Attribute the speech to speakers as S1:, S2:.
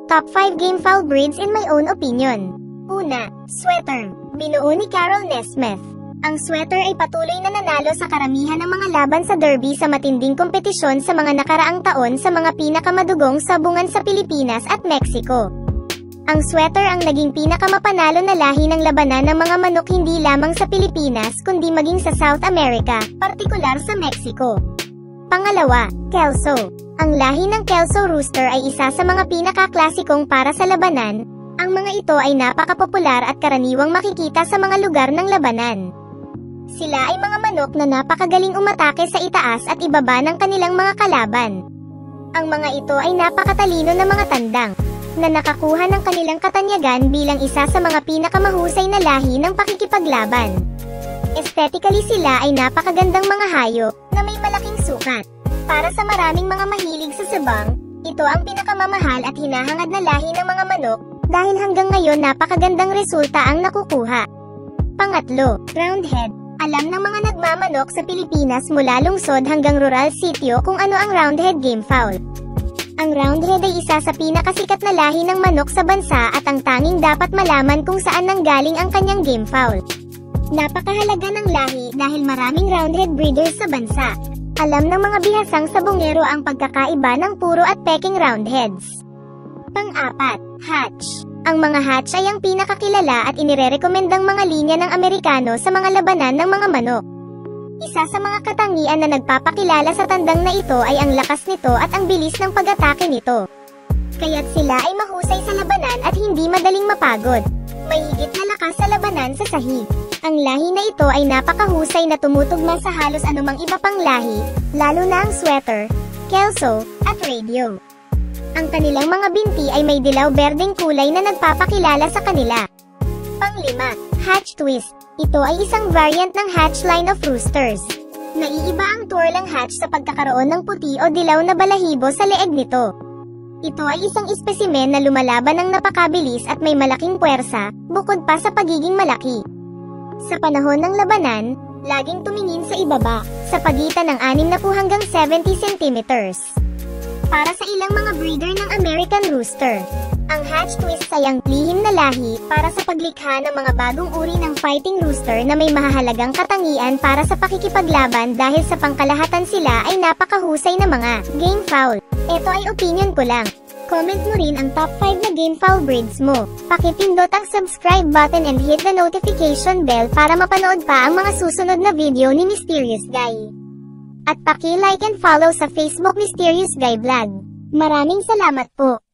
S1: Top 5 Gamefowl breeds in my own opinion. Una, Sweater. Binuo ni Carol Nesmith. Ang Sweater ay patuloy na nanalo sa karamihan ng mga laban sa derby sa matinding kompetisyon sa mga nakaraang taon sa mga pinakamadugong sabungan sa Pilipinas at Mexico. Ang Sweater ang naging pinakamapanalo na lahi ng labanan ng mga manok hindi lamang sa Pilipinas kundi maging sa South America, partikular sa Mexico. Pangalawa, Kelso. Ang lahi ng Kelso Rooster ay isa sa mga pinakaklasikong para sa labanan. Ang mga ito ay napakapopular at karaniwang makikita sa mga lugar ng labanan. Sila ay mga manok na napakagaling umatake sa itaas at ibaba ng kanilang mga kalaban. Ang mga ito ay napakatalino na mga tandang, na nakakuha ng kanilang katanyagan bilang isa sa mga pinakamahusay na lahi ng pakikipaglaban. Aesthetically sila ay napakagandang mga hayop, na may malaking sukat. Para sa maraming mga mahilig sa sabang, ito ang pinakamamahal at hinahangad na lahi ng mga manok, dahil hanggang ngayon napakagandang resulta ang nakukuha. Pangatlo, Roundhead. Alam ng mga nagmamanok sa Pilipinas mula lungsod hanggang rural sitio kung ano ang Roundhead Gamefowl. Ang Roundhead ay isa sa pinakasikat na lahi ng manok sa bansa at ang tanging dapat malaman kung saan nanggaling ang kanyang gamefowl. Napakahalaga ng lahi dahil maraming Roundhead breeders sa bansa. Alam ng mga bihasang sabongero ang pagkakaiba ng puro at peking Roundheads. Pang-apat, Hatch. Ang mga Hatch ay ang pinakakilala at inirerekomendang mga linya ng Amerikano sa mga labanan ng mga manok. Isa sa mga katangian na nagpapakilala sa tandang na ito ay ang lakas nito at ang bilis ng pag-atake nito. Kaya't sila ay mahusay sa labanan at hindi madaling mapagod. May higit na lakas sa labanan sa sahig. Ang lahi na ito ay napakahusay na tumutugma sa halos anumang iba pang lahi, lalo na ang Sweater, Kelso, at Radio. Ang kanilang mga binti ay may dilaw-berdeng kulay na nagpapakilala sa kanila. Pang-lima, Hatch Twist. Ito ay isang variant ng Hatch line of roosters. Naiiba ang Tourlang Hatch sa pagkakaroon ng puti o dilaw na balahibo sa leeg nito. Ito ay isang espesimen na lumalaban ng napakabilis at may malaking puwersa, bukod pa sa pagiging malaki. Sa panahon ng labanan, laging tumingin sa ibaba, sa pagitan ng 60 hanggang 70 centimeters. Para sa ilang mga breeder ng American Rooster, ang Hatch Twist ay ang lihim na lahi para sa paglikha ng mga bagong uri ng fighting rooster na may mahahalagang katangian para sa pakikipaglaban dahil sa pangkalahatan sila ay napakahusay na mga gamefowl. Ito ay opinion ko lang. Comment mo rin ang top 5 na gamefowl breeds mo. Pakipindot ang subscribe button and hit the notification bell para mapanood pa ang mga susunod na video ni Mysterious Guy. At paki-like and follow sa Facebook Mysterious Guy Vlog. Maraming salamat po.